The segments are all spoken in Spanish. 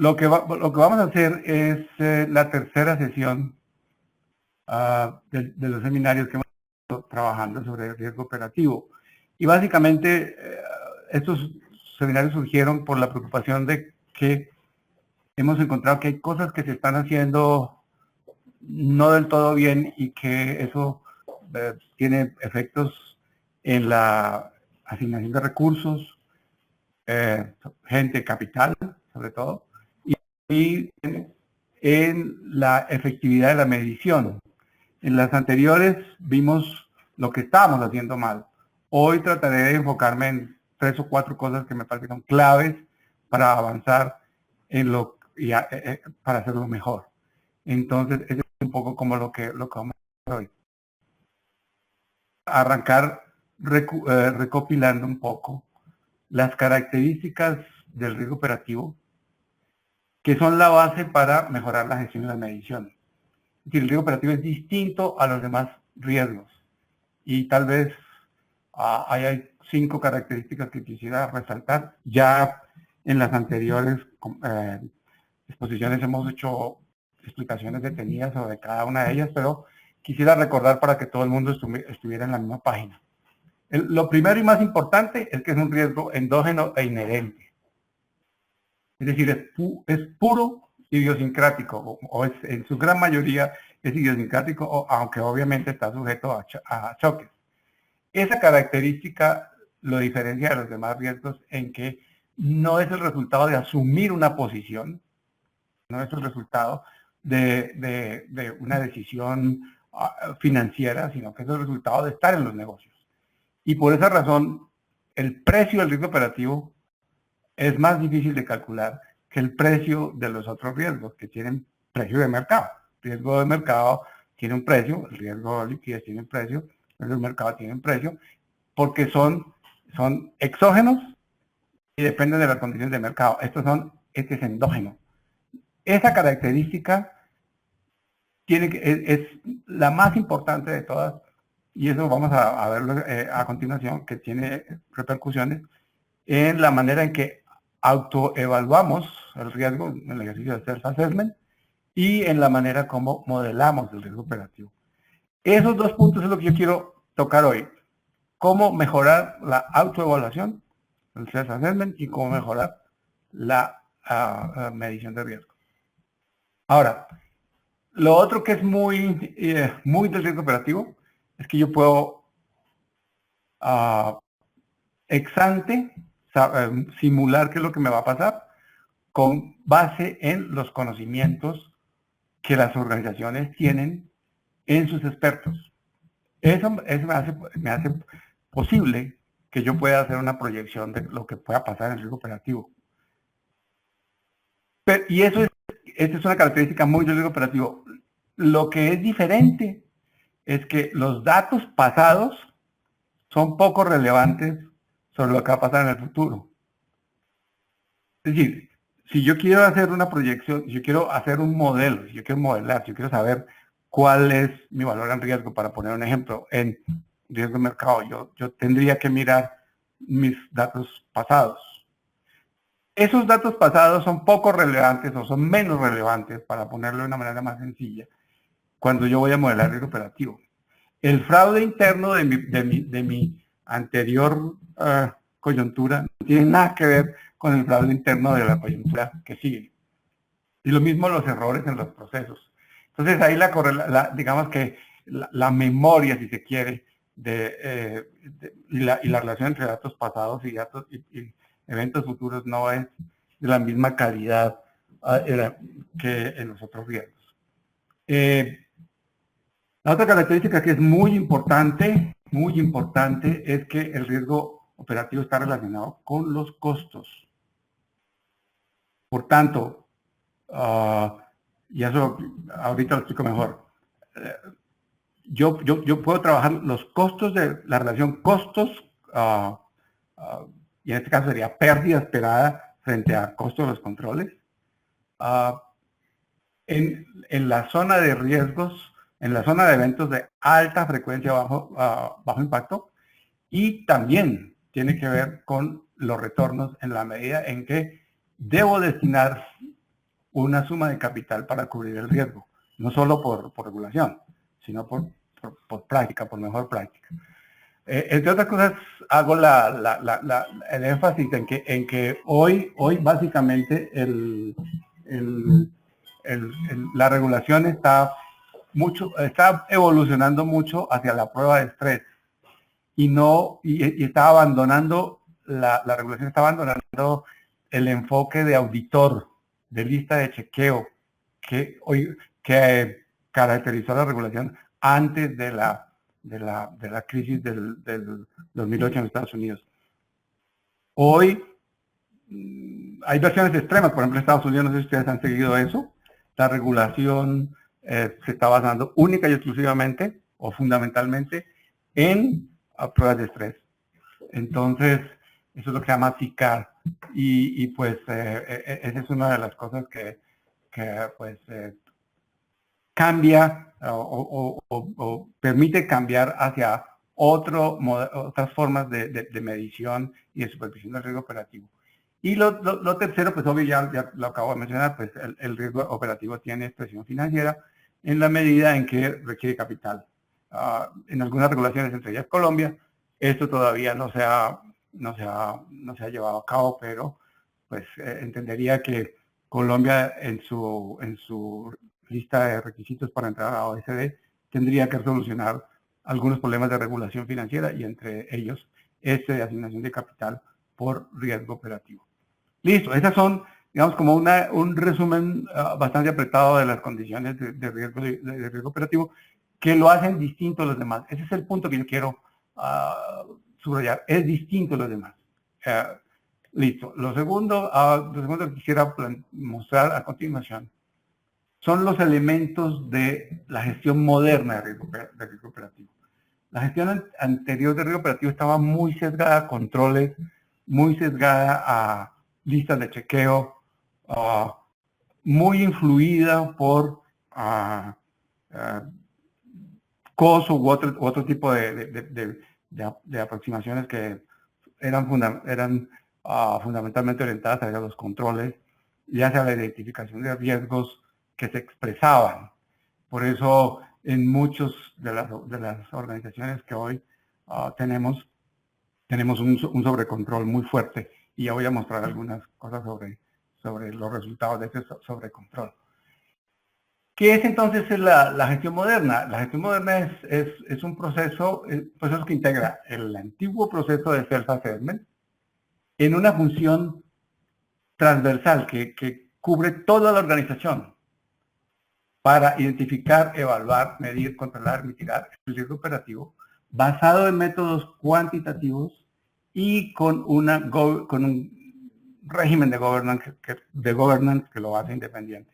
lo que vamos a hacer es la tercera sesión de los seminarios que hemos estado trabajando sobre el riesgo operativo. Y básicamente estos seminarios surgieron por la preocupación de que hemos encontrado que hay cosas que se están haciendo no del todo bien y que eso tiene efectos en la asignación de recursos, gente, capital, sobre todo, y en la efectividad de la medición. En las anteriores vimos lo que estábamos haciendo mal. Hoy trataré de enfocarme en 3 o 4 cosas que me parecieron claves para avanzar en para hacerlo mejor. Entonces, es un poco como lo que vamos a hacer hoy. Arrancar recopilando un poco las características del riesgo operativo que son la base para mejorar la gestión y la medición. Es decir, el riesgo operativo es distinto a los demás riesgos y tal vez hay 5 características que quisiera resaltar. Ya en las anteriores exposiciones hemos hecho explicaciones detenidas sobre cada una de ellas, pero quisiera recordar para que todo el mundo estuviera en la misma página. Lo primero y más importante es que es un riesgo endógeno e inherente. Es decir, es puro idiosincrático, o en su gran mayoría es idiosincrático, aunque obviamente está sujeto a choques. Esa característica lo diferencia de los demás riesgos en que no es el resultado de asumir una posición, no es el resultado de una decisión financiera, sino que es el resultado de estar en los negocios. Y por esa razón, el precio del riesgo operativo es más difícil de calcular que el precio de los otros riesgos que tienen precio de mercado. El riesgo de mercado tiene un precio, el riesgo de liquidez tiene un precio, el riesgo de mercado tiene un precio, porque son exógenos y dependen de las condiciones de mercado. Este es endógeno. Esa característica es la más importante de todas, y eso vamos a verlo a continuación, que tiene repercusiones en la manera en que autoevaluamos el riesgo en el ejercicio de self-assessment y en la manera como modelamos el riesgo operativo. Esos 2 puntos es lo que yo quiero tocar hoy. Cómo mejorar la autoevaluación, el self-assessment, y cómo mejorar la medición de riesgo. Ahora, lo otro que es muy del riesgo operativo es que yo puedo ex ante simular qué es lo que me va a pasar con base en los conocimientos que las organizaciones tienen en sus expertos. Eso me hace posible que yo pueda hacer una proyección de lo que pueda pasar en el riesgo operativo. Y esta es una característica muy del riesgo operativo. Lo que es diferente es que los datos pasados son poco relevantes sobre lo que va a pasar en el futuro. Es decir, si yo quiero hacer una proyección, si yo quiero hacer un modelo, si yo quiero modelar, si yo quiero saber cuál es mi valor en riesgo, para poner un ejemplo, en riesgo de mercado, yo tendría que mirar mis datos pasados. Esos datos pasados son poco relevantes o son menos relevantes, para ponerlo de una manera más sencilla, cuando yo voy a modelar riesgo operativo. El fraude interno de mi anterior coyuntura no tiene nada que ver con el fraude interno de la coyuntura que sigue. Y lo mismo los errores en los procesos. Entonces ahí digamos que la memoria, si se quiere, y la relación entre datos pasados y eventos futuros no es de la misma calidad que en los otros riesgos. La otra característica que es muy importante, es que el riesgo operativo está relacionado con los costos. Por tanto, y eso ahorita lo explico mejor, yo puedo trabajar los costos de la relación costos, y en este caso sería pérdida esperada frente a costo de los controles, en la zona de riesgos, en la zona de eventos de alta frecuencia, bajo impacto, y también tiene que ver con los retornos en la medida en que debo destinar una suma de capital para cubrir el riesgo, no solo por regulación, sino por práctica, por mejor práctica. Entre otras cosas, hago el énfasis en que hoy básicamente la regulación está evolucionando mucho hacia la prueba de estrés y está abandonando, la regulación está abandonando el enfoque de auditor, de lista de chequeo que caracterizó la regulación antes de la crisis del 2008 en Estados Unidos. Hoy hay versiones extremas, por ejemplo, en Estados Unidos, no sé si ustedes han seguido eso, la regulación se está basando única y exclusivamente o fundamentalmente en pruebas de estrés. Entonces, eso es lo que se llama SICAR y pues esa es una de las cosas que pues cambia o permite cambiar hacia otras formas de medición y de supervisión del riesgo operativo. Y lo tercero, pues obvio ya lo acabo de mencionar, pues el riesgo operativo tiene expresión financiera en la medida en que requiere capital. En algunas regulaciones, entre ellas Colombia, esto todavía no se ha llevado a cabo, pero pues entendería que Colombia en su lista de requisitos para entrar a la OECD tendría que solucionar algunos problemas de regulación financiera y entre ellos de asignación de capital por riesgo operativo. Listo, esas son, digamos, como un resumen bastante apretado de las condiciones de riesgo operativo que lo hacen distinto a los demás. Ese es el punto que yo quiero subrayar, es distinto a los demás. Listo, lo segundo que quisiera mostrar a continuación son los elementos de la gestión moderna de riesgo operativo. La gestión anterior de riesgo operativo estaba muy sesgada a controles, muy sesgada a listas de chequeo, muy influida por COSO u otro tipo de aproximaciones que eran fundamentalmente orientadas hacia los controles y hacia la identificación de riesgos que se expresaban. Por eso en muchos de las organizaciones que hoy tenemos un sobrecontrol muy fuerte y ya voy a mostrar algunas cosas sobre los resultados de ese sobrecontrol. ¿Qué es entonces la gestión moderna? La gestión moderna es un proceso que integra el antiguo proceso de self-assessment en una función transversal que cubre toda la organización para identificar, evaluar, medir, controlar, mitigar el riesgo operativo basado en métodos cuantitativos y con un régimen de governance que lo hace independiente.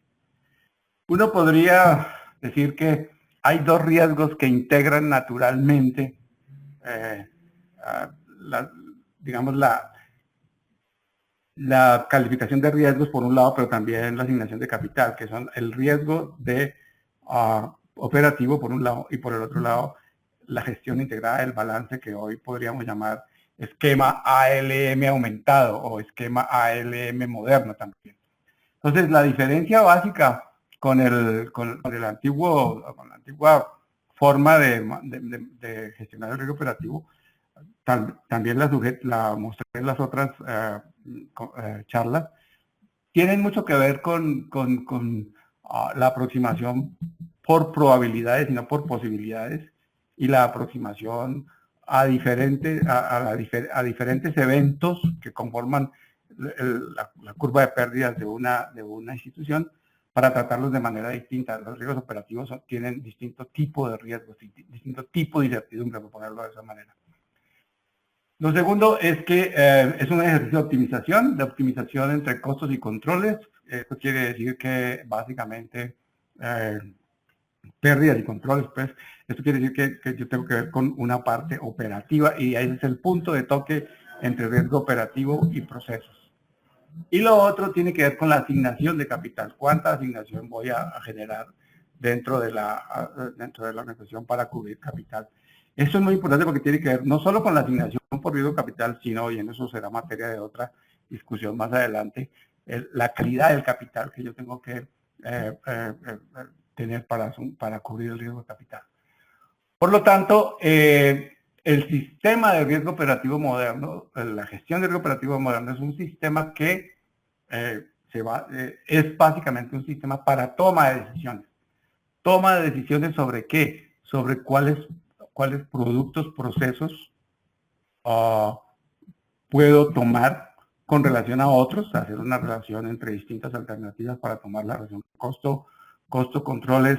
Uno podría decir que hay dos riesgos que integran naturalmente, la calificación de riesgos por un lado, pero también la asignación de capital, que son el riesgo operativo por un lado y por el otro lado la gestión integrada del balance que hoy podríamos llamar esquema ALM aumentado o esquema ALM moderno también. Entonces, la diferencia básica con la antigua forma de gestionar el riesgo operativo, también la mostré en las otras charlas, tienen mucho que ver con la aproximación por probabilidades y no por posibilidades, y la aproximación a diferentes eventos que conforman la curva de pérdidas de una institución para tratarlos de manera distinta. Los riesgos operativos tienen distinto tipo de riesgos, distinto tipo de incertidumbre, por ponerlo de esa manera. Lo segundo es que es un ejercicio de optimización entre costos y controles. Esto quiere decir que básicamente pérdidas y controles, pues esto quiere decir que yo tengo que ver con una parte operativa y ese es el punto de toque entre riesgo operativo y procesos. Y lo otro tiene que ver con la asignación de capital. ¿Cuánta asignación voy a generar dentro de la organización para cubrir capital? Eso es muy importante porque tiene que ver no solo con la asignación por riesgo capital, sino, y en eso será materia de otra discusión más adelante, la calidad del capital que yo tengo que tener para cubrir el riesgo de capital. Por lo tanto, el sistema de riesgo operativo moderno, la gestión de riesgo operativo moderno es un sistema que es básicamente un sistema para toma de decisiones. Toma de decisiones sobre qué, sobre cuáles productos, procesos puedo tomar con relación a otros, hacer una relación entre distintas alternativas para tomar la relación costo, controles,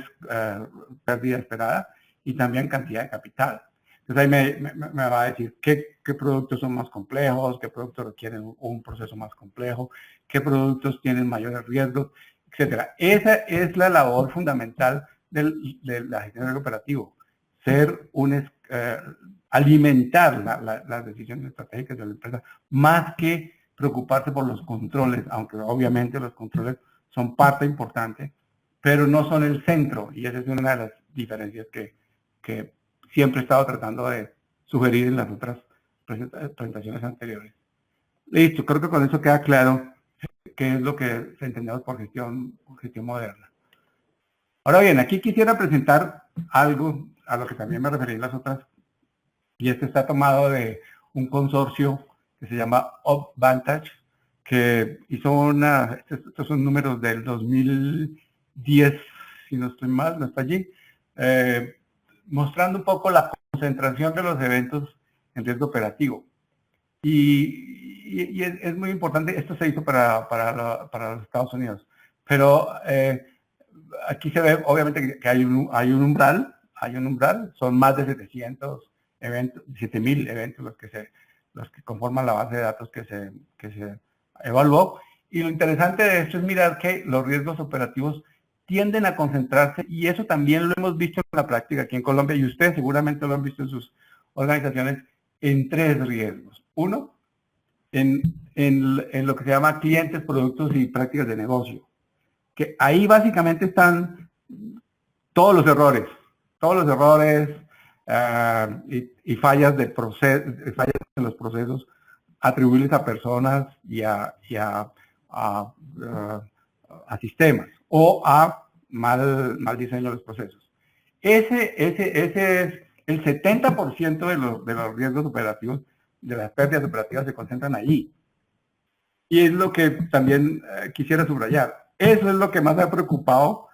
pérdida esperada y también cantidad de capital. Entonces ahí me va a decir qué productos son más complejos, qué productos requieren un proceso más complejo, qué productos tienen mayores riesgos, etcétera. Esa es la labor fundamental de la gestión del operativo, ser alimentar las decisiones estratégicas de la empresa, más que preocuparse por los controles, aunque obviamente los controles son parte importante, pero no son el centro, y esa es una de las diferencias que siempre he estado tratando de sugerir en las otras presentaciones anteriores. Listo, creo que con eso queda claro qué es lo que entendemos por gestión moderna. Ahora bien, aquí quisiera presentar algo a lo que también me referí en las otras, y este está tomado de un consorcio que se llama UpVantage, que hizo estos son números del 2010, si no estoy mal, no está allí, mostrando un poco la concentración de los eventos en riesgo operativo. Y es muy importante, esto se hizo para los Estados Unidos, pero aquí se ve obviamente que hay un umbral, son más de 700 eventos, 7000 eventos los que conforman la base de datos que se evaluó. Y lo interesante de esto es mirar que los riesgos operativos tienden a concentrarse, y eso también lo hemos visto en la práctica aquí en Colombia, y ustedes seguramente lo han visto en sus organizaciones, en 3 riesgos. Uno, en lo que se llama clientes, productos y prácticas de negocio, que ahí básicamente están todos los errores y fallas en los procesos atribuibles a personas y a sistemas o a mal diseño de los procesos. Ese es el 70% de los riesgos operativos, de las pérdidas operativas se concentran allí. Y es lo que también quisiera subrayar. Eso es lo que más ha preocupado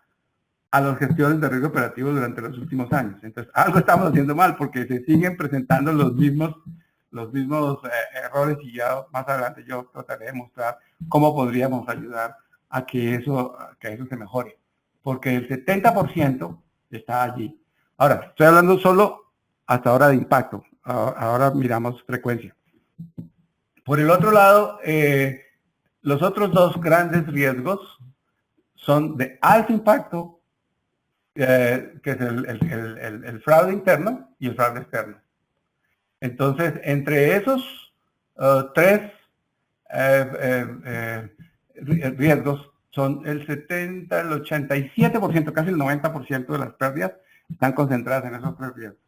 a los gestores de riesgo operativo durante los últimos años. Entonces, algo estamos haciendo mal porque se siguen presentando los mismos errores, y ya más adelante yo trataré de mostrar cómo podríamos ayudar a que eso se mejore. Porque el 70% está allí. Ahora, estoy hablando solo hasta ahora de impacto. Ahora miramos frecuencia. Por el otro lado, los otros 2 grandes riesgos son de alto impacto, que es el fraude interno y el fraude externo. Entonces, entre esos 3 riesgos son el 70, el 87%, casi el 90% de las pérdidas están concentradas en esos 3 riesgos.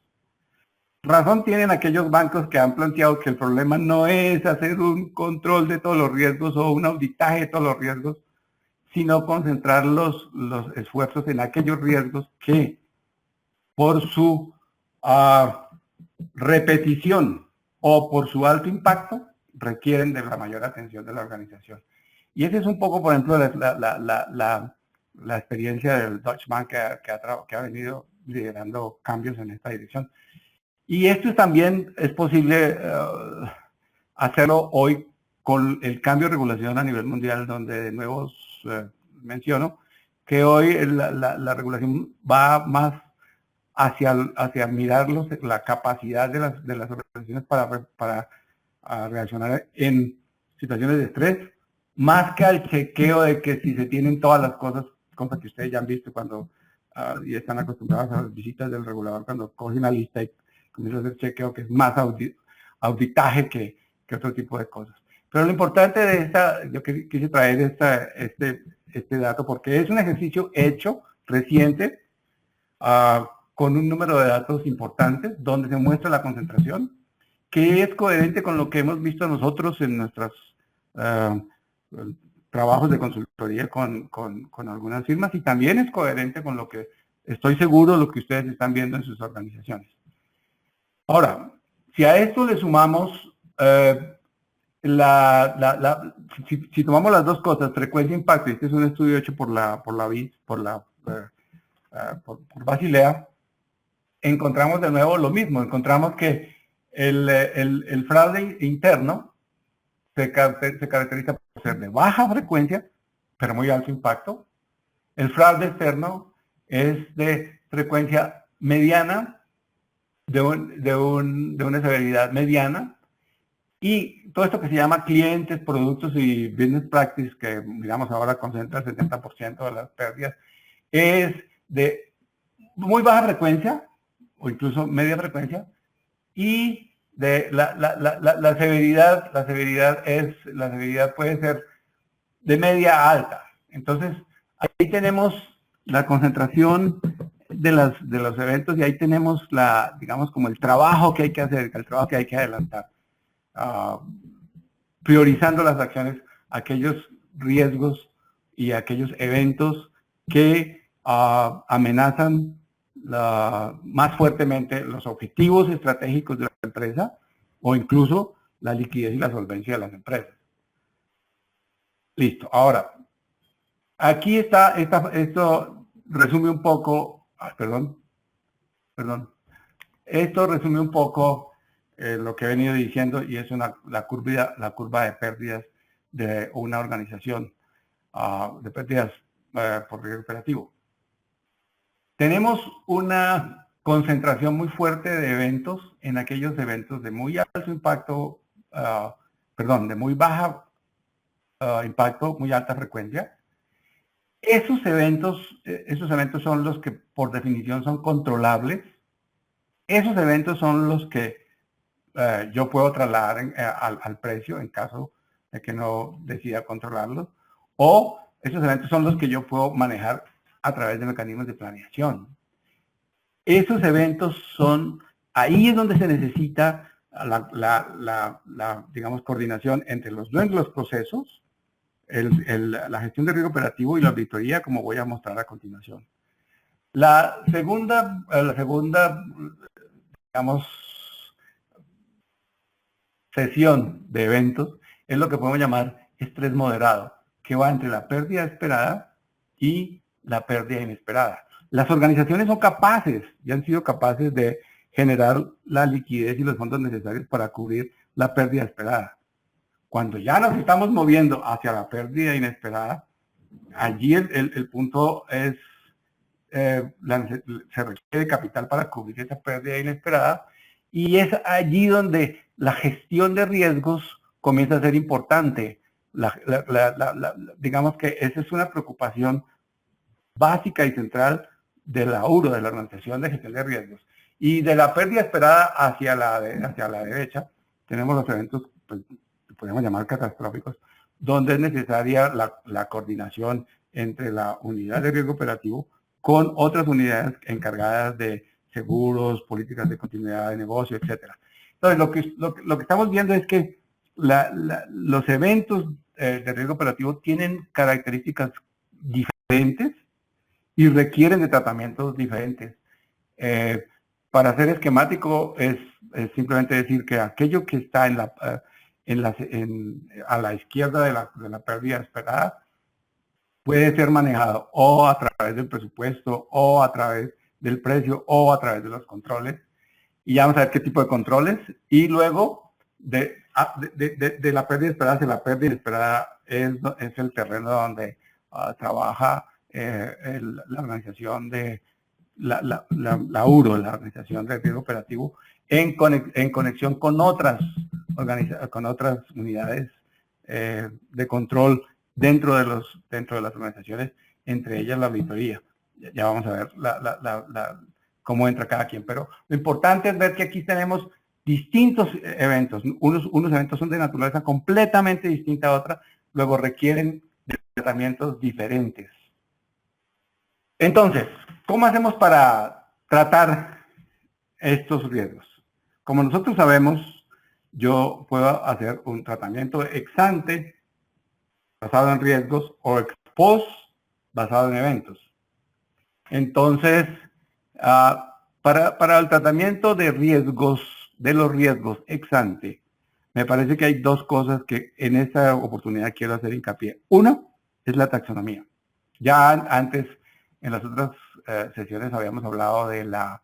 Razón tienen aquellos bancos que han planteado que el problema no es hacer un control de todos los riesgos o un auditaje de todos los riesgos, sino concentrar los esfuerzos en aquellos riesgos que por su repetición o por su alto impacto requieren de la mayor atención de la organización. Y ese es un poco, por ejemplo, la experiencia del Deutsche Bank que ha venido liderando cambios en esta dirección. Y esto también es posible hacerlo hoy con el cambio de regulación a nivel mundial, donde de nuevo menciono que hoy la regulación va más hacia mirar la capacidad de las organizaciones para reaccionar en situaciones de estrés, más que al chequeo de que si se tienen todas las cosas que ustedes ya han visto cuando y están acostumbrados a las visitas del regulador, cuando coge una lista y comienza a hacer chequeo, que es más auditaje que otro tipo de cosas. Pero lo importante de yo quise traer este dato porque es un ejercicio hecho, reciente, con un número de datos importantes, donde se muestra la concentración, que es coherente con lo que hemos visto nosotros en nuestras trabajos de consultoría con algunas firmas y también es coherente con lo que estoy seguro lo que ustedes están viendo en sus organizaciones. Ahora, si a esto le sumamos si tomamos las dos cosas, frecuencia e impacto, y este es un estudio hecho por Basilea, encontramos de nuevo lo mismo, encontramos que el fraude interno se caracteriza por ser de baja frecuencia, pero muy alto impacto. El fraude externo es de frecuencia mediana, de una severidad mediana, y todo esto que se llama clientes, productos y business practice, que digamos ahora concentra el 70% de las pérdidas, es de muy baja frecuencia, o incluso media frecuencia, y de la severidad puede ser de media a alta. Entonces, ahí tenemos la concentración de los eventos y ahí tenemos digamos, como el trabajo que hay que hacer, el trabajo que hay que adelantar. Priorizando las acciones, aquellos riesgos y aquellos eventos que amenazan más fuertemente los objetivos estratégicos de la empresa o incluso la liquidez y la solvencia de las empresas. Listo. Ahora, aquí esto resume un poco, perdón. Esto resume un poco lo que he venido diciendo y es la curva de pérdidas de una organización, de pérdidas por riesgo operativo. Tenemos una concentración muy fuerte de eventos en aquellos eventos de muy alto impacto, de muy baja impacto, muy alta frecuencia. Esos eventos son los que por definición son controlables. Esos eventos son los que yo puedo trasladar al precio en caso de que no decida controlarlos, o esos eventos son los que yo puedo manejar a través de mecanismos de planeación. Esos eventos ahí es donde se necesita digamos, coordinación entre los dueños de los procesos, la gestión de riesgo operativo y la auditoría, como voy a mostrar a continuación. La segunda, digamos, sesión de eventos es lo que podemos llamar estrés moderado, que va entre la pérdida esperada y la pérdida inesperada. Las organizaciones son capaces y han sido capaces de generar la liquidez y los fondos necesarios para cubrir la pérdida esperada. Cuando ya nos estamos moviendo hacia la pérdida inesperada, allí el punto es, se requiere capital para cubrir esa pérdida inesperada y es allí donde la gestión de riesgos comienza a ser importante. Digamos que esa es una preocupación básica y central de la URO, de la Organización de Gestión de Riesgos. Y de la pérdida esperada hacia la derecha, tenemos los eventos, pues, que podemos llamar catastróficos, donde es necesaria la coordinación entre la unidad de riesgo operativo con otras unidades encargadas de seguros, políticas de continuidad de negocio, etc. Entonces, lo que estamos viendo es que los eventos de riesgo operativo tienen características diferentes y requieren de tratamientos diferentes. Para ser esquemático es simplemente decir que aquello que está a la izquierda de la pérdida esperada puede ser manejado o a través del presupuesto o a través del precio o a través de los controles. Y ya vamos a ver qué tipo de controles. Y luego de la pérdida esperada hacia la pérdida inesperada es el terreno donde trabaja la organización de la URO, la Organización de Riesgo Operativo, en conexión con otras unidades de control dentro de las organizaciones, entre ellas la auditoría. Ya vamos a ver cómo entra cada quien, pero lo importante es ver que aquí tenemos distintos eventos. Unos eventos son de naturaleza completamente distinta a otra, luego requieren de tratamientos diferentes. Entonces, ¿cómo hacemos para tratar estos riesgos? Como nosotros sabemos, yo puedo hacer un tratamiento ex ante basado en riesgos, o ex post basado en eventos. Entonces, para el tratamiento de riesgos, de los riesgos ex ante, me parece que hay dos cosas que en esta oportunidad quiero hacer hincapié. Uno es la taxonomía. Ya antes, en las otras sesiones, habíamos hablado de las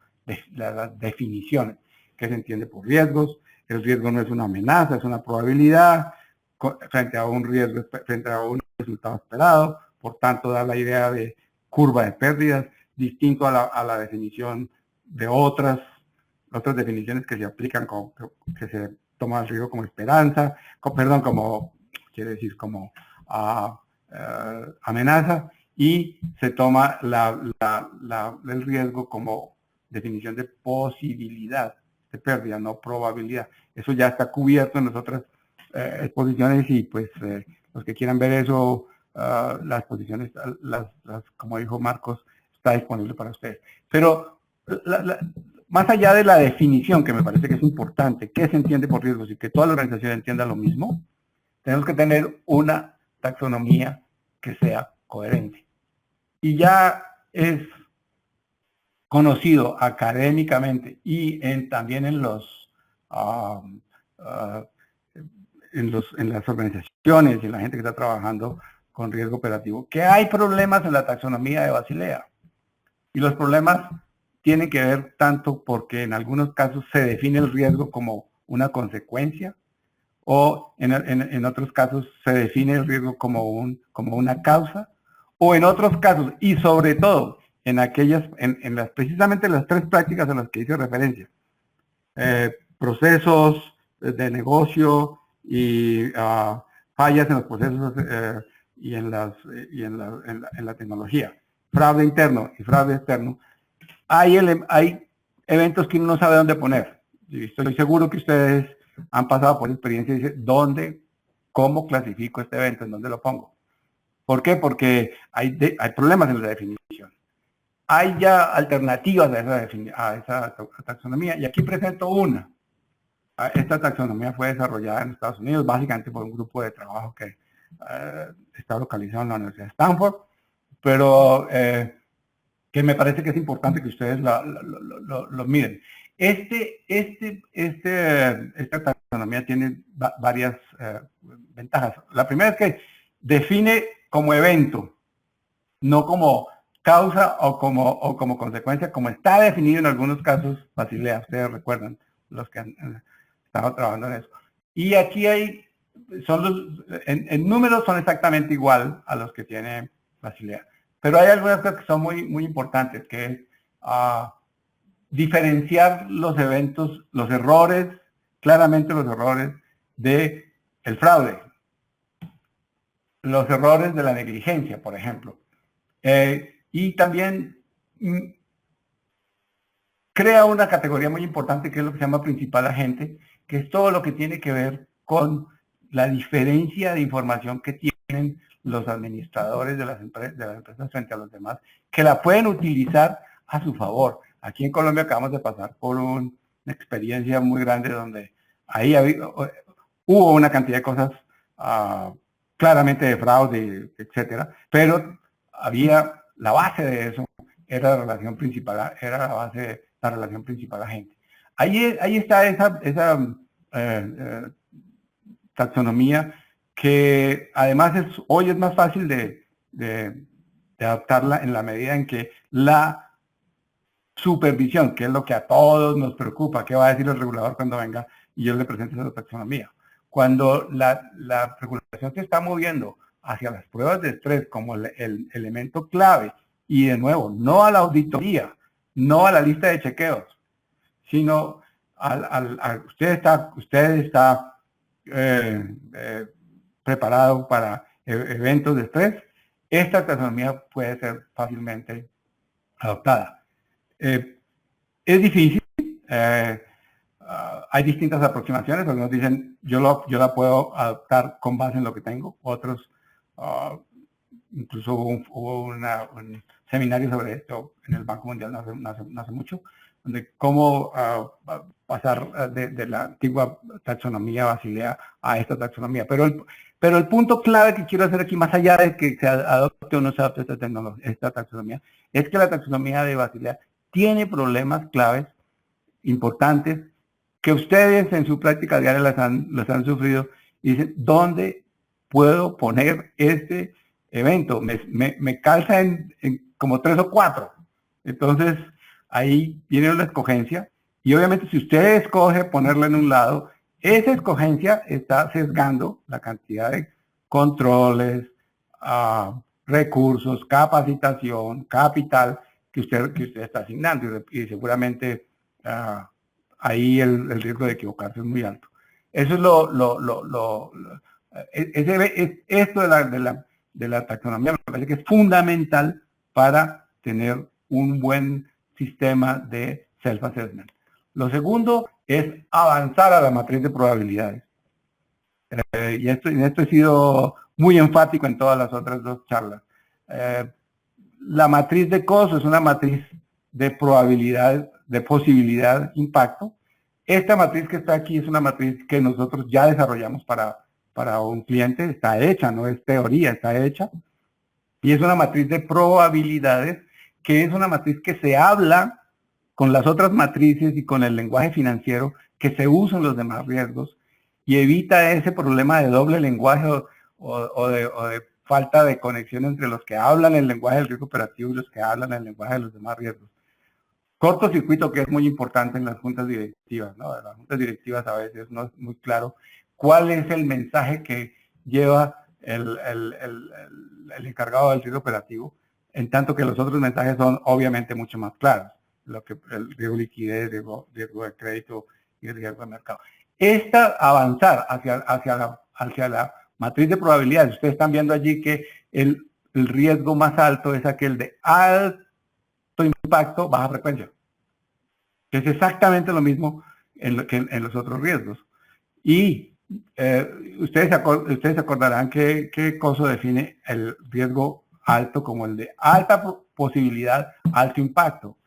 definiciones, que se entiende por riesgos. El riesgo no es una amenaza, es una probabilidad frente a un riesgo, frente a un resultado esperado. Por tanto, da la idea de curva de pérdidas, distinto a la definición de otras definiciones que se aplican, que se toma el riesgo como esperanza, como, quiere decir, como amenaza, y se toma el riesgo como definición de posibilidad de pérdida, no probabilidad. Eso ya está cubierto en las otras exposiciones, y pues los que quieran ver eso, las exposiciones, como dijo Marcos, está disponible para ustedes. Pero más allá de la definición, que me parece que es importante, qué se entiende por riesgos y que toda la organización entienda lo mismo, tenemos que tener una taxonomía que sea coherente. Y ya es conocido académicamente y también en las organizaciones y en la gente que está trabajando con riesgo operativo, que hay problemas en la taxonomía de Basilea. Y los problemas tienen que ver tanto porque en algunos casos se define el riesgo como una consecuencia, o en otros casos se define el riesgo como una causa, o en otros casos, y sobre todo en aquellas, precisamente las tres prácticas a las que hice referencia, procesos de negocio y fallas en los procesos y en la tecnología, fraude interno y fraude externo, hay eventos que uno no sabe dónde poner. Y estoy seguro que ustedes han pasado por experiencia y dicen, ¿cómo clasifico este evento? ¿En dónde lo pongo? ¿Por qué? Porque hay problemas en la definición. Hay ya alternativas a esa taxonomía, y aquí presento una. Esta taxonomía fue desarrollada en Estados Unidos, básicamente por un grupo de trabajo que está localizado en la Universidad de Stanford, pero que me parece que es importante que ustedes lo miren. Esta taxonomía tiene varias ventajas. La primera es que define como evento, no como causa o como consecuencia, como está definido en algunos casos Basilea. Ustedes recuerdan, los que han estado trabajando en eso. Y aquí en números son exactamente igual a los que tiene Basilea. Pero hay algunas cosas que son muy, muy importantes, que es diferenciar los eventos, los errores, claramente los errores del fraude, los errores de la negligencia, por ejemplo. Y también crea una categoría muy importante que es lo que se llama principal agente, que es todo lo que tiene que ver con la diferencia de información que tienen los administradores de las empresas frente a los demás, que la pueden utilizar a su favor. Aquí en Colombia acabamos de pasar por una experiencia muy grande donde ahí hubo una cantidad de cosas claramente de fraude, etcétera, pero había la base de eso, era la relación principal, era la base de la relación principal agente. Ahí está esa taxonomía, que además hoy es más fácil de adaptarla en la medida en que la supervisión, que es lo que a todos nos preocupa, qué va a decir el regulador cuando venga y yo le presente esa taxonomía. Cuando la regulación se está moviendo hacia las pruebas de estrés como el elemento clave, y de nuevo, no a la auditoría, no a la lista de chequeos, sino usted está preparado para eventos de estrés, esta taxonomía puede ser fácilmente adoptada. Es difícil, hay distintas aproximaciones. Algunos dicen, yo la puedo adoptar con base en lo que tengo. Otros, incluso hubo un seminario sobre esto en el Banco Mundial no hace mucho, de cómo pasar de la antigua taxonomía basilea a esta taxonomía. Pero el punto clave que quiero hacer aquí, más allá de que se adopte o no se adopte esta taxonomía, es que la taxonomía de Basilea tiene problemas claves importantes que ustedes en su práctica diaria los han sufrido y dicen, ¿dónde puedo poner este evento? Me calza en como 3 o 4. Entonces, ahí viene la escogencia y obviamente si usted escoge ponerlo en un lado, esa escogencia está sesgando la cantidad de controles, recursos, capacitación, capital que usted está asignando y seguramente ahí el riesgo de equivocarse es muy alto. Eso es esto de la taxonomía me parece que es fundamental para tener un buen sistema de self-assessment. Lo segundo es avanzar a la matriz de probabilidades. Y en esto he sido muy enfático en todas las otras dos charlas. La matriz de costo es una matriz de probabilidad, de posibilidad, impacto. Esta matriz que está aquí es una matriz que nosotros ya desarrollamos para un cliente, está hecha, no es teoría, está hecha. Y es una matriz de probabilidades, que es una matriz que se habla con las otras matrices y con el lenguaje financiero que se usa en los demás riesgos y evita ese problema de doble lenguaje o de falta de conexión entre los que hablan el lenguaje del riesgo operativo y los que hablan el lenguaje de los demás riesgos. Cortocircuito que es muy importante en las juntas directivas, ¿no? En las juntas directivas a veces no es muy claro cuál es el mensaje que lleva el encargado del riesgo operativo, en tanto que los otros mensajes son obviamente mucho más claros, lo que el riesgo de liquidez, riesgo de crédito y el riesgo de mercado. Avanzar hacia la matriz de probabilidades, ustedes están viendo allí que el riesgo más alto es aquel de alto impacto, baja frecuencia. Es exactamente lo mismo que en los otros riesgos. Y ustedes acordarán qué cosa define el riesgo alto como el de alta posibilidad, alto impacto.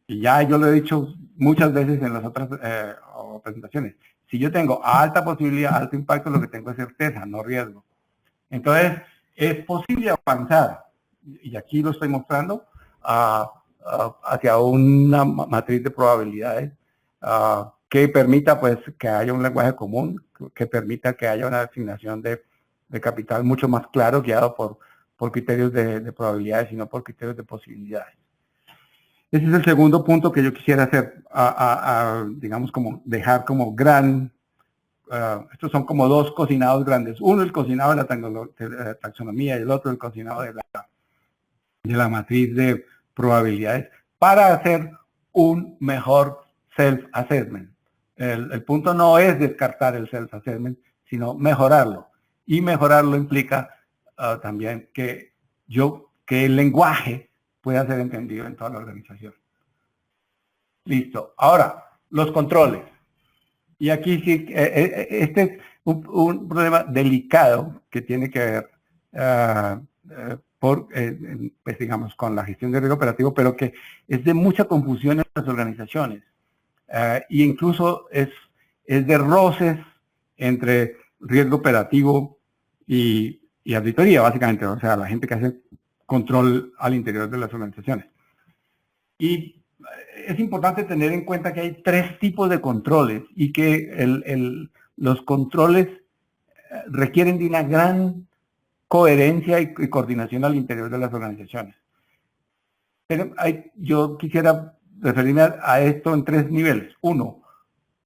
Y ya yo lo he dicho muchas veces en las otras presentaciones. Si yo tengo alta posibilidad, alto impacto, lo que tengo es certeza, no riesgo. Entonces, es posible avanzar, y aquí lo estoy mostrando, hacia una matriz de probabilidades que permita pues que haya un lenguaje común, que permita que haya una asignación de capital mucho más claro, guiado por criterios de probabilidades y no por criterios de posibilidades. Ese es el segundo punto que yo quisiera hacer, digamos, como dejar como gran, estos son como dos cocinados grandes. Uno el cocinado de la taxonomía y el otro el cocinado de la matriz de probabilidades para hacer un mejor self-assessment. El punto no es descartar el self-assessment, sino mejorarlo. Y mejorarlo implica también que el lenguaje pueda ser entendido en toda la organización. Listo. Ahora, los controles. Y aquí sí, este es un problema delicado que tiene que ver pues digamos, con la gestión de riesgo operativo, pero que es de mucha confusión en las organizaciones. E incluso es de roces entre riesgo operativo y auditoría, básicamente, o sea, la gente que hace control al interior de las organizaciones. Y es importante tener en cuenta que hay 3 tipos de controles y que los controles requieren de una gran coherencia y coordinación al interior de las organizaciones. Pero yo quisiera referirme a esto en 3 niveles. Uno,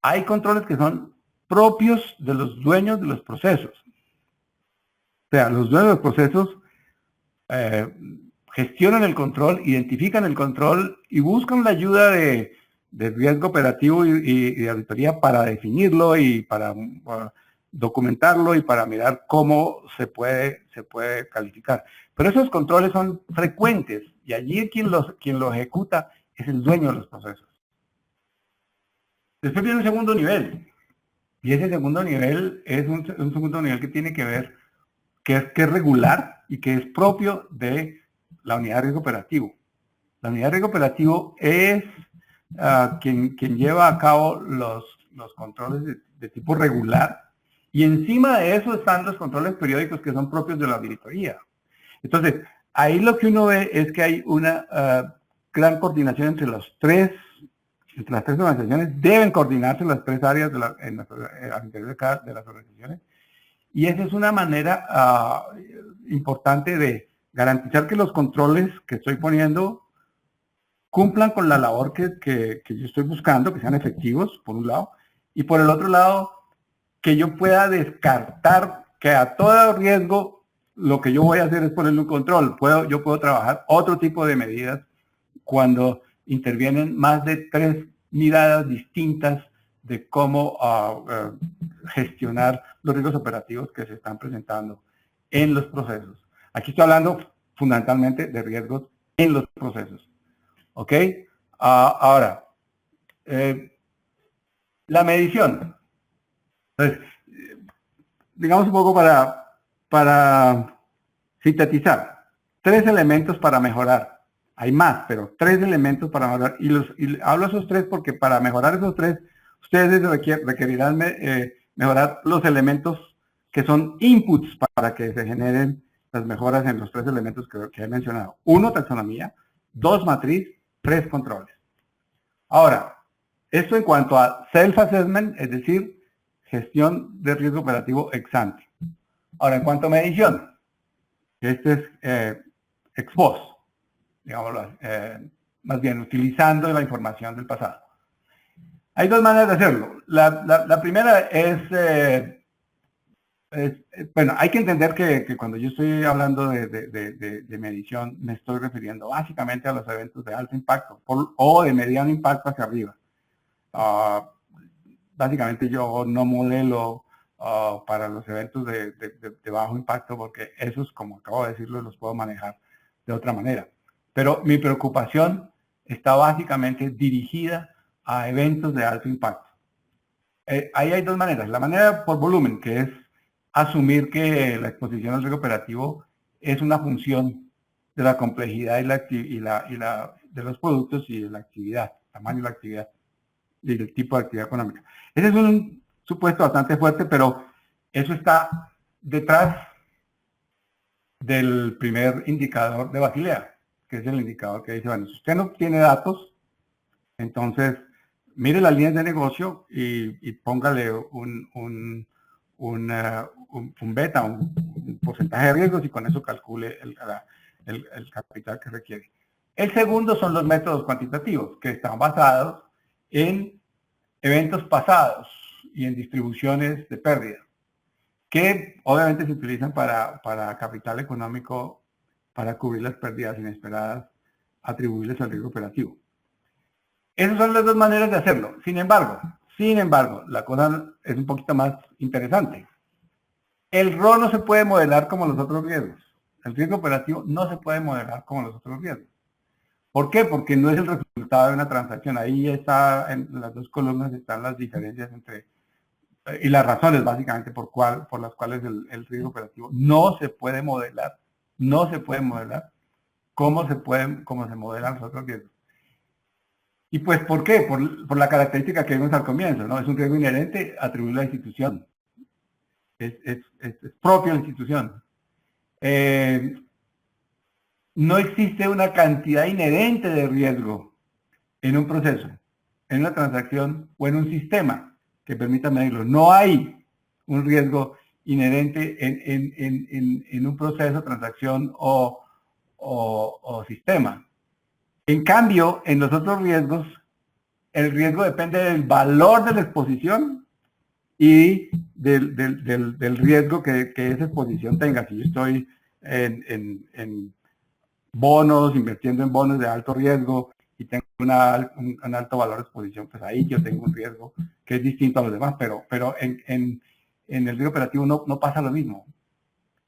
hay controles que son propios de los dueños de los procesos. O sea, los dueños de los procesos gestionan el control, identifican el control y buscan la ayuda de riesgo operativo y de auditoría para definirlo y para documentarlo y para mirar cómo se puede calificar. Pero esos controles son frecuentes y allí quien lo ejecuta es el dueño de los procesos. Después viene un segundo nivel y ese segundo nivel es un segundo nivel que tiene que ver, que es regular y que es propio de la unidad de riesgo operativo. La unidad de riesgo operativo es quien lleva a cabo los controles de tipo regular, y encima de eso están los controles periódicos que son propios de la auditoría. Entonces, ahí lo que uno ve es que hay una gran coordinación entre las tres organizaciones, deben coordinarse las tres áreas al interior de las organizaciones, y esa es una manera importante de garantizar que los controles que estoy poniendo cumplan con la labor que yo estoy buscando, que sean efectivos, por un lado, y por el otro lado, que yo pueda descartar que a todo riesgo lo que yo voy a hacer es ponerle un control. Yo puedo trabajar otro tipo de medidas cuando intervienen más de tres miradas distintas de cómo gestionar los riesgos operativos que se están presentando en los procesos. Aquí estoy hablando fundamentalmente de riesgos en los procesos. ¿Ok? Ahora, la medición. Entonces, digamos un poco para sintetizar. Tres elementos para mejorar. Hay más, pero tres elementos para mejorar. Y hablo de esos tres porque para mejorar esos tres, ustedes requerirán mejorar los elementos que son inputs para que se generen las mejoras en los tres elementos que he mencionado. Uno, taxonomía. Dos, matriz. Tres, controles. Ahora, esto en cuanto a self-assessment, es decir, gestión de riesgo operativo ex ante. Ahora, en cuanto a medición, este es ex post, digámoslo, más bien utilizando la información del pasado. Hay dos maneras de hacerlo. La primera bueno, hay que entender que cuando yo estoy hablando de medición, me estoy refiriendo básicamente a los eventos de alto impacto o de mediano impacto hacia arriba. Básicamente yo no modelo para los eventos de bajo impacto porque esos, como acabo de decirlo, los puedo manejar de otra manera. Pero mi preocupación está básicamente dirigida a eventos de alto impacto. Ahí hay dos maneras. La manera por volumen, que es asumir que la exposición al riesgo operativo es una función de la complejidad de los productos y de la actividad, tamaño de la actividad y del tipo de actividad económica. Ese es un supuesto bastante fuerte, pero eso está detrás del primer indicador de Basilea, que es el indicador que dice, bueno, si usted no tiene datos, entonces mire las líneas de negocio y póngale un beta, un porcentaje de riesgos, y con eso calcule el capital que requiere. El segundo son los métodos cuantitativos, que están basados en eventos pasados y en distribuciones de pérdida, que obviamente se utilizan para capital económico, para cubrir las pérdidas inesperadas atribuibles al riesgo operativo. Esas son las dos maneras de hacerlo. Sin embargo, la cosa es un poquito más interesante. El RO no se puede modelar como los otros riesgos. El riesgo operativo no se puede modelar como los otros riesgos. ¿Por qué? Porque no es el resultado de una transacción. Ahí está, en las dos columnas están las diferencias entre, y las razones básicamente por las cuales el riesgo operativo no se puede modelar como se modelan los otros riesgos. ¿Y pues por qué? Por la característica que vimos al comienzo, ¿no? Es un riesgo inherente atribuido a la institución. Es propio de la institución. No existe una cantidad inherente de riesgo en un proceso, en una transacción o en un sistema que permita medirlo. No hay un riesgo inherente en un proceso, transacción o sistema. En cambio, en los otros riesgos, el riesgo depende del valor de la exposición y del riesgo que esa exposición tenga. Si yo estoy en bonos, invirtiendo en bonos de alto riesgo y tengo un alto valor de exposición, pues ahí yo tengo un riesgo que es distinto a los demás, pero en el riesgo operativo no pasa lo mismo.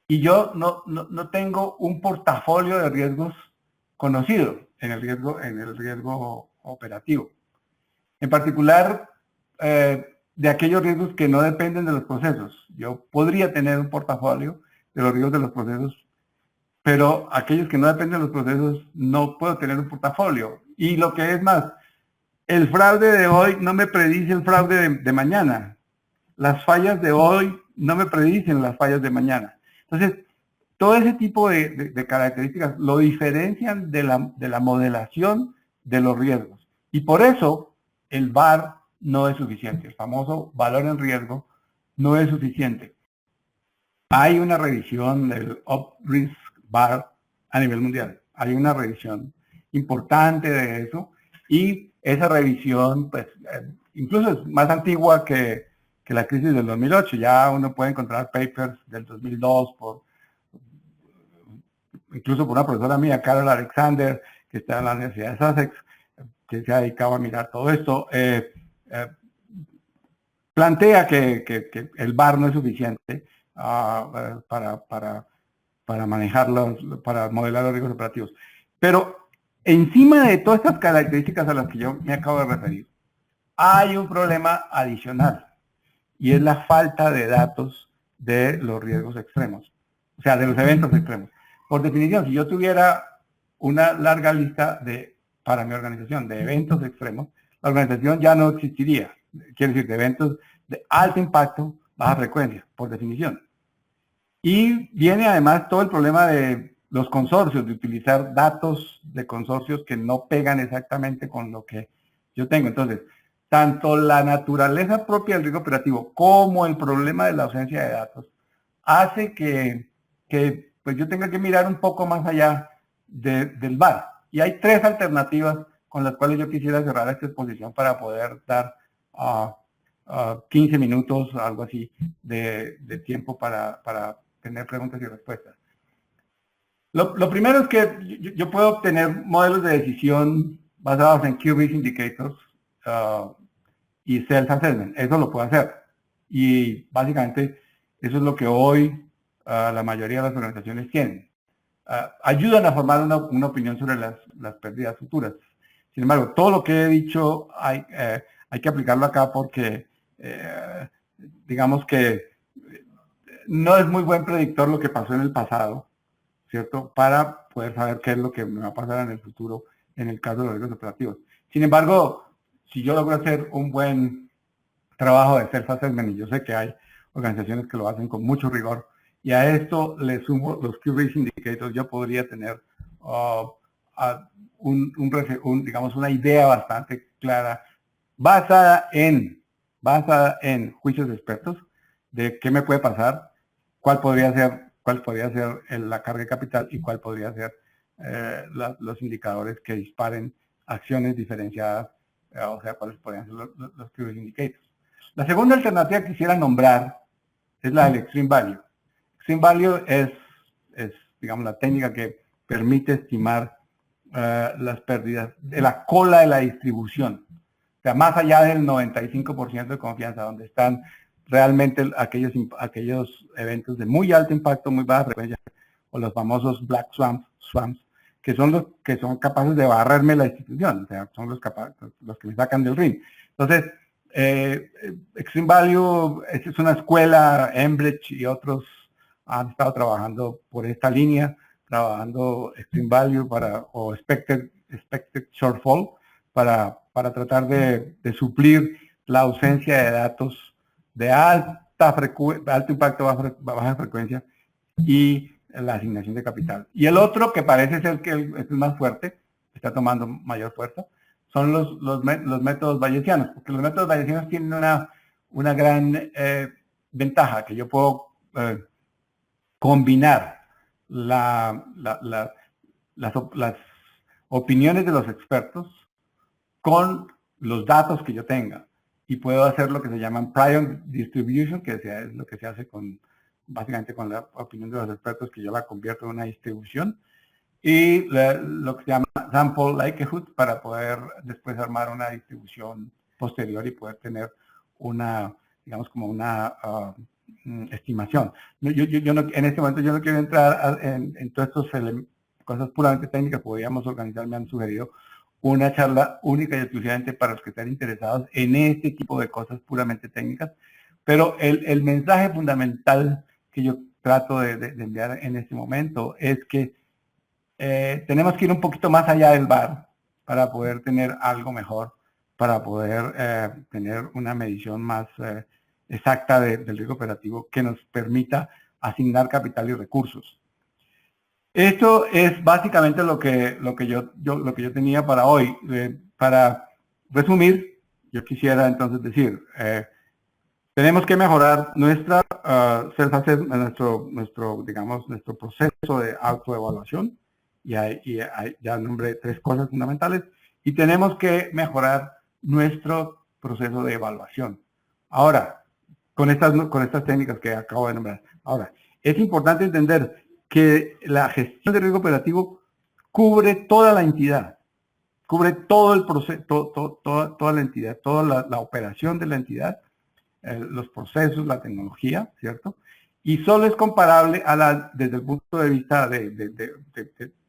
Y yo no tengo un portafolio de riesgos conocido en el riesgo operativo. En particular, de aquellos riesgos que no dependen de los procesos. Yo podría tener un portafolio de los riesgos de los procesos, pero aquellos que no dependen de los procesos no puedo tener un portafolio. Y lo que es más, El fraude de hoy no me predice el fraude de mañana. Las fallas de hoy no me predicen las fallas de mañana. Entonces, todo ese tipo de características lo diferencian de la modelación de los riesgos. Y por eso el VAR no es suficiente. El famoso valor en riesgo no es suficiente. Hay una revisión del Up-Risk VAR a nivel mundial. Hay una revisión importante de eso y esa revisión, pues, incluso es más antigua que la crisis del 2008. Ya uno puede encontrar papers del 2002 incluso por una profesora mía, Carol Alexander, que está en la Universidad de Sussex, que se ha dedicado a mirar todo esto. Plantea que el VAR no es suficiente para manejarlos, para modelar los riesgos operativos. Pero encima de todas estas características a las que yo me acabo de referir, hay un problema adicional y es la falta de datos de los riesgos extremos, o sea, de los eventos extremos. Por definición, si yo tuviera una larga lista para mi organización de eventos extremos, la organización ya no existiría. Quiere decir, de eventos de alto impacto, baja frecuencia, por definición. Y viene además todo el problema de los consorcios, de utilizar datos de consorcios que no pegan exactamente con lo que yo tengo. Entonces, tanto la naturaleza propia del riesgo operativo como el problema de la ausencia de datos hace que pues yo tenga que mirar un poco más allá del VAR. Y hay tres alternativas con las cuales yo quisiera cerrar esta exposición para poder dar 15 minutos, algo así, de tiempo para tener preguntas y respuestas. Lo primero es que yo puedo obtener modelos de decisión basados en Q-Risk Indicators y Self-Assessment. Eso lo puedo hacer. Y básicamente eso es lo que hoy la mayoría de las organizaciones tienen. Ayudan a formar una opinión sobre las pérdidas futuras. Sin embargo, todo lo que he dicho hay que aplicarlo acá porque digamos que no es muy buen predictor lo que pasó en el pasado, ¿cierto? Para poder saber qué es lo que me va a pasar en el futuro en el caso de los riesgos operativos. Sin embargo, si yo logro hacer un buen trabajo de self-assessment, y yo sé que hay organizaciones que lo hacen con mucho rigor, y a esto le sumo los Q-Risk Indicators, yo podría tener digamos, una idea bastante clara basada en juicios de expertos de qué me puede pasar, cuál podría ser la carga de capital y cuál podría ser los indicadores que disparen acciones diferenciadas, o sea, cuáles podrían ser los Q-Risk Indicators. La segunda alternativa que quisiera nombrar es la del Extreme Value. Extreme Value es digamos, la técnica que permite estimar las pérdidas de la cola de la distribución. O sea, más allá del 95% de confianza, donde están realmente aquellos eventos de muy alto impacto, muy baja frecuencia, o los famosos black swamps, que son los que son capaces de barrerme la institución, o sea, son los que me sacan del ring. Entonces, Extreme Value es una escuela, Enbridge y otros han estado trabajando por esta línea, trabajando Extreme Value o Expected Shortfall para tratar de suplir la ausencia de datos de alto impacto, baja frecuencia y la asignación de capital. Y el otro, que parece ser que es más fuerte, está tomando mayor fuerza, son los métodos bayesianos, porque los métodos bayesianos tienen una gran ventaja, que yo puedo combinar las opiniones de los expertos con los datos que yo tenga. Y puedo hacer lo que se llama prior distribution, que es lo que se hace básicamente con la opinión de los expertos, que yo la convierto en una distribución. Y lo que se llama sample likelihood, para poder después armar una distribución posterior y poder tener digamos, como una estimación. Yo no, en este momento yo no quiero entrar en todas estas cosas puramente técnicas. Podríamos organizar, me han sugerido una charla única y exclusivamente para los que estén interesados en este tipo de cosas puramente técnicas, pero el mensaje fundamental que yo trato de enviar en este momento es que tenemos que ir un poquito más allá del VAR para poder tener algo mejor para poder tener una medición más exacta del riesgo operativo que nos permita asignar capital y recursos. Esto es básicamente lo que yo tenía para hoy. Para resumir, yo quisiera entonces decir, tenemos que mejorar nuestra nuestro proceso de autoevaluación. Ya nombré 3 cosas fundamentales. Y tenemos que mejorar nuestro proceso de evaluación. Ahora, con estas técnicas que acabo de nombrar. Ahora, es importante entender que la gestión de riesgo operativo cubre toda la entidad, cubre todo el proceso, toda la entidad, toda la operación de la entidad, los procesos, la tecnología, ¿cierto? Y solo es comparable desde el punto de vista de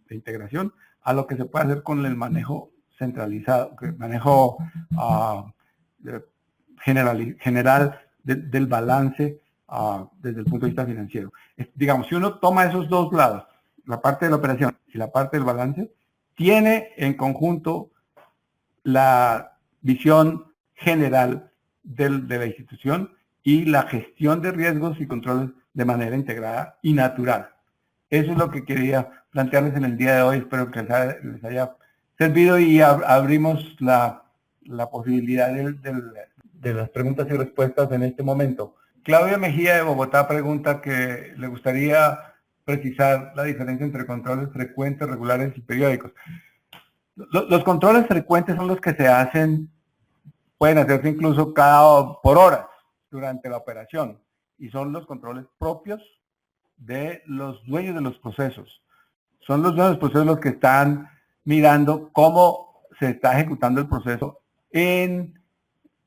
integración a lo que se puede hacer con el manejo centralizado, el manejo general del balance desde el punto de vista financiero. Digamos, si uno toma esos dos lados, la parte de la operación y la parte del balance, tiene en conjunto la visión general de la institución y la gestión de riesgos y controles de manera integrada y natural. Eso es lo que quería plantearles en el día de hoy. Espero que les haya servido y abrimos la posibilidad de las preguntas y respuestas en este momento. Claudia Mejía de Bogotá pregunta que le gustaría precisar la diferencia entre controles frecuentes, regulares y periódicos. Los controles frecuentes son los que se hacen, pueden hacerse incluso por horas durante la operación, y son los controles propios de los dueños de los procesos. Son los dueños de los procesos los que están mirando cómo se está ejecutando el proceso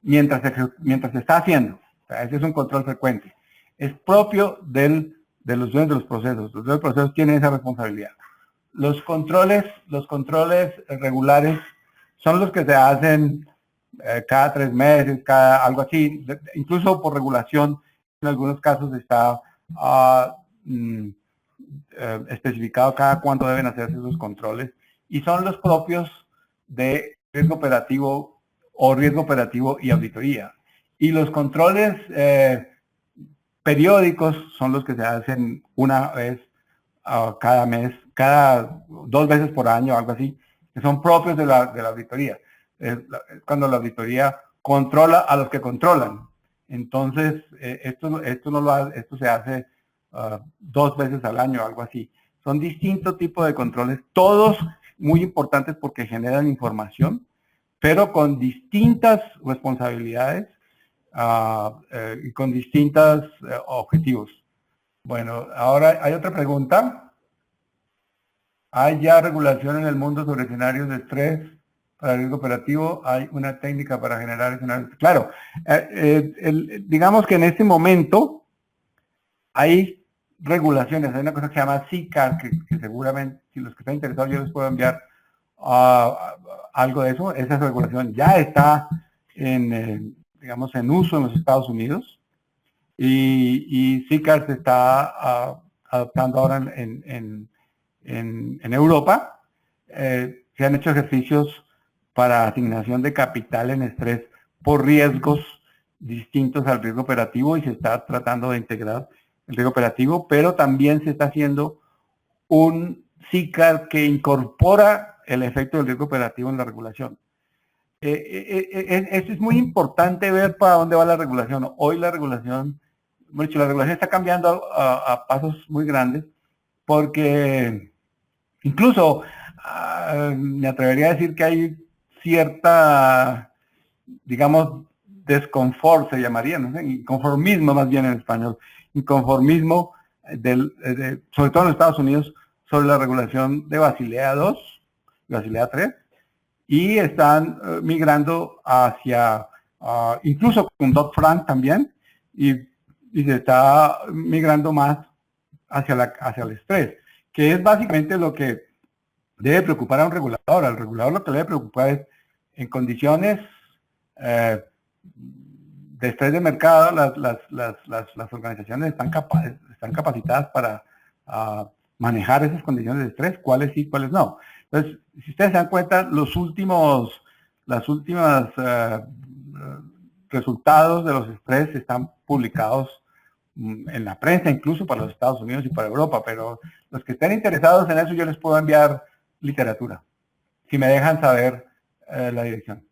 mientras se está haciendo. O sea, ese es un control frecuente. Es propio de los dueños de los procesos. Los dueños de los procesos tienen esa responsabilidad. Los controles regulares son los que se hacen cada 3 meses, algo así. Incluso por regulación, en algunos casos está especificado cada cuánto deben hacerse esos controles. Y son los propios de riesgo operativo o riesgo operativo y auditoría. Y los controles periódicos son los que se hacen una vez cada mes, cada 2 veces por año, algo así, que son propios de la auditoría. Cuando la auditoría controla a los que controlan. Entonces, esto se hace 2 veces al año, algo así. Son distintos tipos de controles, todos muy importantes porque generan información, pero con distintas responsabilidades y con distintos objetivos. Bueno, ahora hay otra pregunta. ¿Hay ya regulación en el mundo sobre escenarios de estrés para el riesgo operativo? ¿Hay una técnica para generar escenarios? Claro, digamos que en este momento hay regulaciones. Hay una cosa que se llama CCAR, que seguramente, si los que están interesados, yo les puedo enviar algo de eso. Esa regulación ya está digamos, en uso en los Estados Unidos. Y CCAR se está adoptando ahora en Europa. Se han hecho ejercicios para asignación de capital en estrés por riesgos distintos al riesgo operativo y se está tratando de integrar el riesgo operativo, pero también se está haciendo un CCAR que incorpora el efecto del riesgo operativo en la regulación. Eso es muy importante ver para dónde va la regulación. Hoy la regulación está cambiando a pasos muy grandes porque incluso me atrevería a decir que hay cierta, digamos, desconfort, se llamaría, no sé, inconformismo más bien en español, inconformismo sobre todo en Estados Unidos sobre la regulación de Basilea II, Basilea III, y están migrando hacia, incluso con Dodd-Frank también, y se está migrando más hacia el estrés, que es básicamente lo que debe preocupar a un regulador. Al regulador lo que le debe preocupar es, en condiciones de estrés de mercado, las organizaciones están capacitadas para manejar esas condiciones de estrés, cuáles sí, cuáles no. Entonces, si ustedes se dan cuenta, los últimos las últimas resultados de los stress están publicados en la prensa, incluso para los Estados Unidos y para Europa, pero los que estén interesados en eso yo les puedo enviar literatura, si me dejan saber la dirección.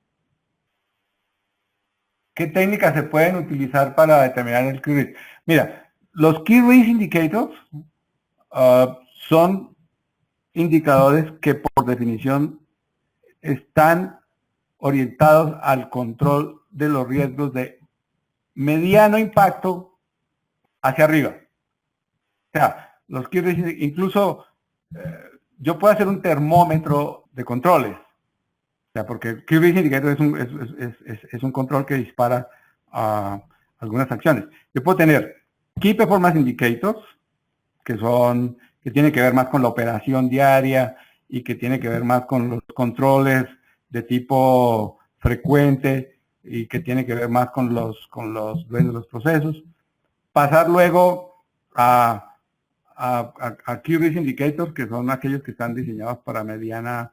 ¿Qué técnicas se pueden utilizar para determinar el key risk? Mira, los key risk indicators son indicadores que por definición están orientados al control de los riesgos de mediano impacto hacia arriba. O sea, los key risk, incluso yo puedo hacer un termómetro de controles. O sea, porque el Key Risk Indicator es un control que dispara algunas acciones. Yo puedo tener Key Performance Indicators, que tiene que ver más con la operación diaria y que tiene que ver más con los controles de tipo frecuente y que tiene que ver más con los dueños de los procesos. Pasar luego a Key Risk Indicators, que son aquellos que están diseñados para mediano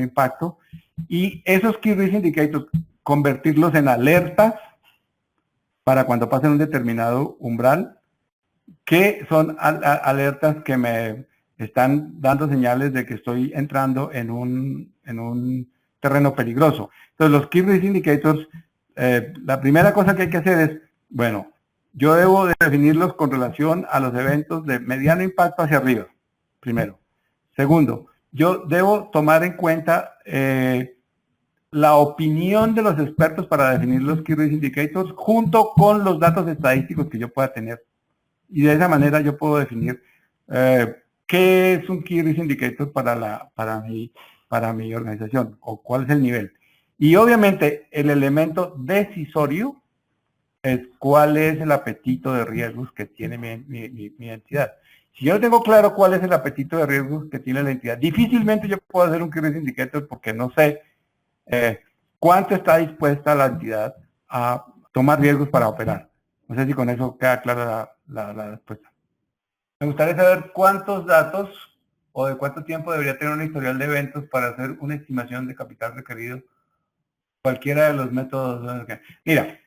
impacto, y esos Key Risk Indicators convertirlos en alertas para cuando pasen un determinado umbral, que son alertas que me están dando señales de que estoy entrando en un terreno peligroso. Entonces los Key Risk Indicators, la primera cosa que hay que hacer es, bueno, yo debo definirlos con relación a los eventos de mediano impacto hacia arriba, primero. Segundo, yo debo tomar en cuenta la opinión de los expertos para definir los Key Risk Indicators junto con los datos estadísticos que yo pueda tener. Y de esa manera yo puedo definir qué es un Key Risk Indicator para mi organización o cuál es el nivel. Y obviamente el elemento decisorio es cuál es el apetito de riesgos que tiene mi entidad. Si yo no tengo claro cuál es el apetito de riesgos que tiene la entidad, difícilmente yo puedo hacer un Key Risk Indicator porque no sé cuánto está dispuesta la entidad a tomar riesgos para operar. No sé si con eso queda clara la respuesta. Me gustaría saber cuántos datos o de cuánto tiempo debería tener un historial de eventos para hacer una estimación de capital requerido, cualquiera de los métodos. Mira,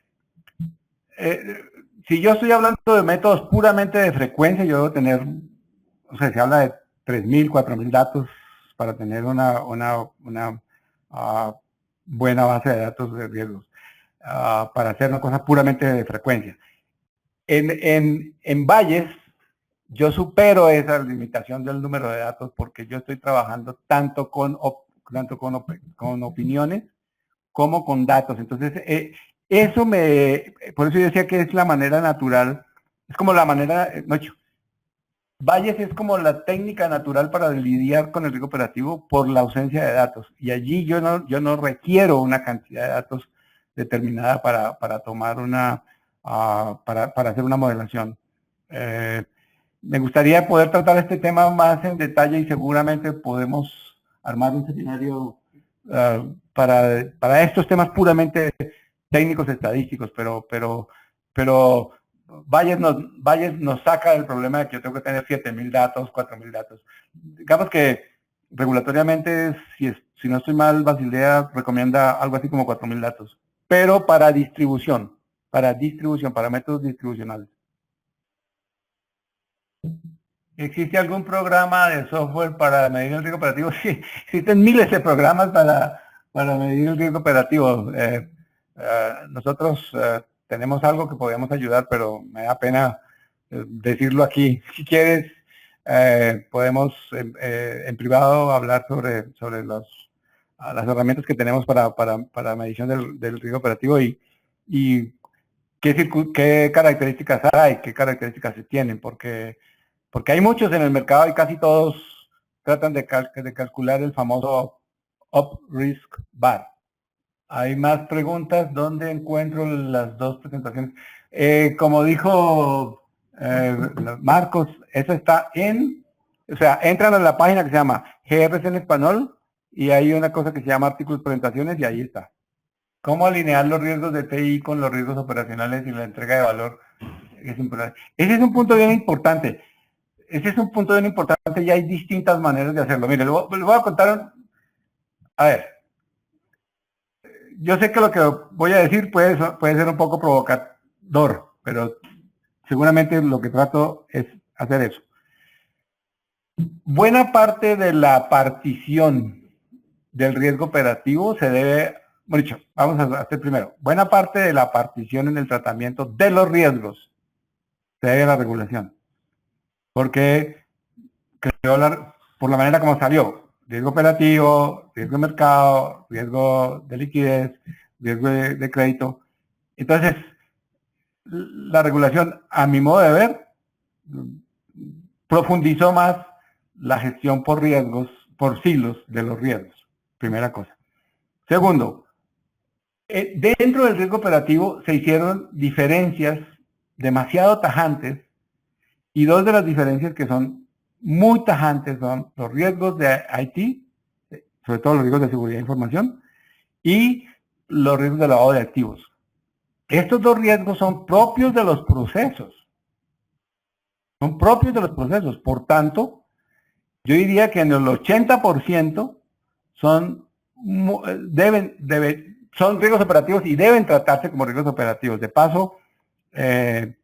si yo estoy hablando de métodos puramente de frecuencia, yo debo tener, o sea, se habla de 3.000, 4.000 datos para tener una buena base de datos de riesgos, para hacer una cosa puramente de frecuencia. En Valles, yo supero esa limitación del número de datos porque yo estoy trabajando tanto con opiniones como con datos. Entonces, por eso yo decía que es la manera natural, es como la manera, Valles es como la técnica natural para lidiar con el riesgo operativo por la ausencia de datos. Y allí yo no requiero una cantidad de datos determinada para tomar para hacer una modelación. Me gustaría poder tratar este tema más en detalle y seguramente podemos armar un seminario para estos temas puramente técnicos estadísticos, pero Valles nos saca del problema de que yo tengo que tener 7.000 datos, 4.000 datos. Digamos que regulatoriamente, si no estoy mal, Basilea recomienda algo así como 4.000 datos, pero para distribución, para métodos distribucionales. ¿Existe algún programa de software para medir el riesgo operativo? Sí, existen miles de programas para medir el riesgo operativo. Nosotros tenemos algo que podríamos ayudar, pero me da pena decirlo aquí. Si quieres, podemos en privado hablar sobre las herramientas que tenemos para medición del riesgo operativo y qué características hay, qué características se tienen, porque hay muchos en el mercado y casi todos tratan de calcular el famoso Up Risk Bar. Hay más preguntas. ¿Dónde encuentro las dos presentaciones? Como dijo Marcos, eso está entran a la página que se llama GRC en español y hay una cosa que se llama artículos presentaciones y ahí está. ¿Cómo alinear los riesgos de TI con los riesgos operacionales y la entrega de valor? Ese es un punto bien importante. Y hay distintas maneras de hacerlo. Mire, le voy a contar A ver, yo sé que lo que voy a decir puede ser un poco provocador, pero seguramente lo que trato es hacer eso. Buena parte de la partición del riesgo operativo se debe, bueno, dicho, vamos a hacer primero, buena parte de la partición en el tratamiento de los riesgos se debe a la regulación, porque por la manera como salió, riesgo operativo, riesgo de mercado, riesgo de liquidez, riesgo de crédito. Entonces, la regulación, a mi modo de ver, profundizó más la gestión por riesgos, por siglos de los riesgos. Primera cosa. Segundo, dentro del riesgo operativo se hicieron diferencias demasiado tajantes, y dos de las diferencias que son muy tajantes son los riesgos de IT, sobre todo los riesgos de seguridad de información, y los riesgos de lavado de activos. Estos dos riesgos son propios de los procesos. Son propios de los procesos. Por tanto, yo diría que en el 80% son riesgos operativos y deben tratarse como riesgos operativos. De paso,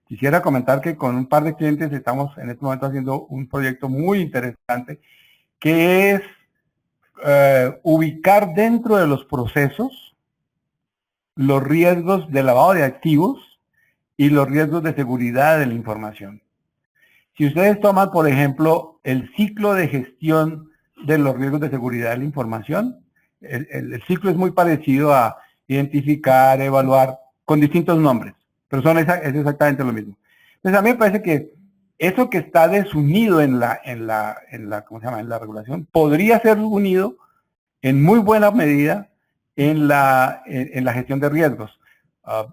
quisiera comentar que con un par de clientes estamos en este momento haciendo un proyecto muy interesante que es ubicar dentro de los procesos los riesgos de lavado de activos y los riesgos de seguridad de la información. Si ustedes toman, por ejemplo, el ciclo de gestión de los riesgos de seguridad de la información, el ciclo es muy parecido a identificar, evaluar, con distintos nombres, pero es exactamente lo mismo. Entonces, a mí me parece que eso que está desunido en la regulación podría ser unido en muy buena medida en la gestión de riesgos.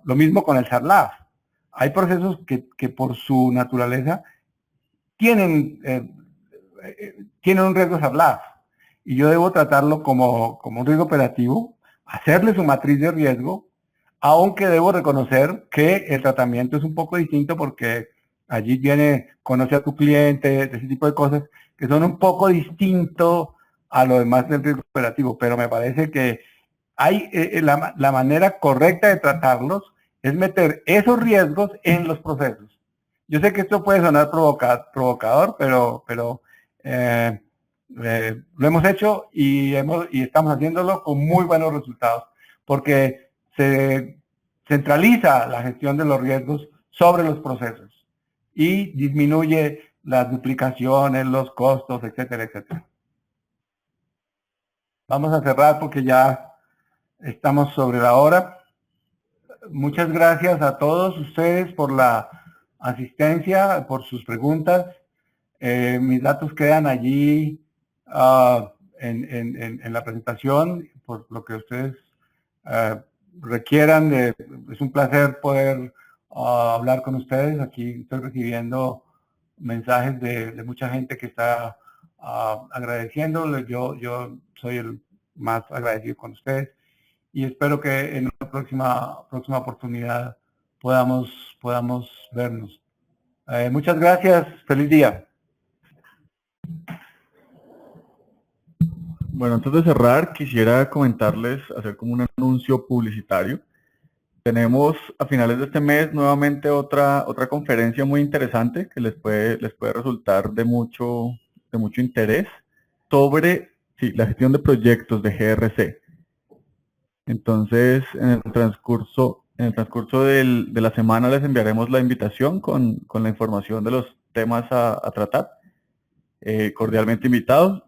Lo mismo con el SARLAF. Hay procesos que por su naturaleza tienen un riesgo SARLAF, y yo debo tratarlo como un riesgo operativo, hacerle su matriz de riesgo, aunque debo reconocer que el tratamiento es un poco distinto porque allí viene conocer a tu cliente, ese tipo de cosas que son un poco distinto a lo demás del riesgo operativo, pero me parece que hay la manera correcta de tratarlos es meter esos riesgos en los procesos. Yo sé que esto puede sonar provocador, pero lo hemos hecho y estamos haciéndolo con muy buenos resultados, porque se centraliza la gestión de los riesgos sobre los procesos y disminuye las duplicaciones, los costos, etcétera, etcétera. Vamos a cerrar porque ya estamos sobre la hora. Muchas gracias a todos ustedes por la asistencia, por sus preguntas. Mis datos quedan allí en la presentación, por lo que ustedes requieran. Es un placer poder hablar con ustedes. Aquí estoy recibiendo mensajes de mucha gente que está agradeciéndole. Yo soy el más agradecido con ustedes y espero que en una próxima oportunidad podamos vernos. Muchas gracias. Feliz día. Bueno, antes de cerrar, quisiera comentarles, hacer como un anuncio publicitario. Tenemos a finales de este mes nuevamente otra conferencia muy interesante que les puede resultar de mucho interés sobre la gestión de proyectos de GRC. Entonces, en el transcurso de la semana les enviaremos la invitación con la información de los temas a tratar. Cordialmente invitados.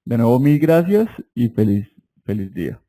De nuevo, mil gracias y feliz día.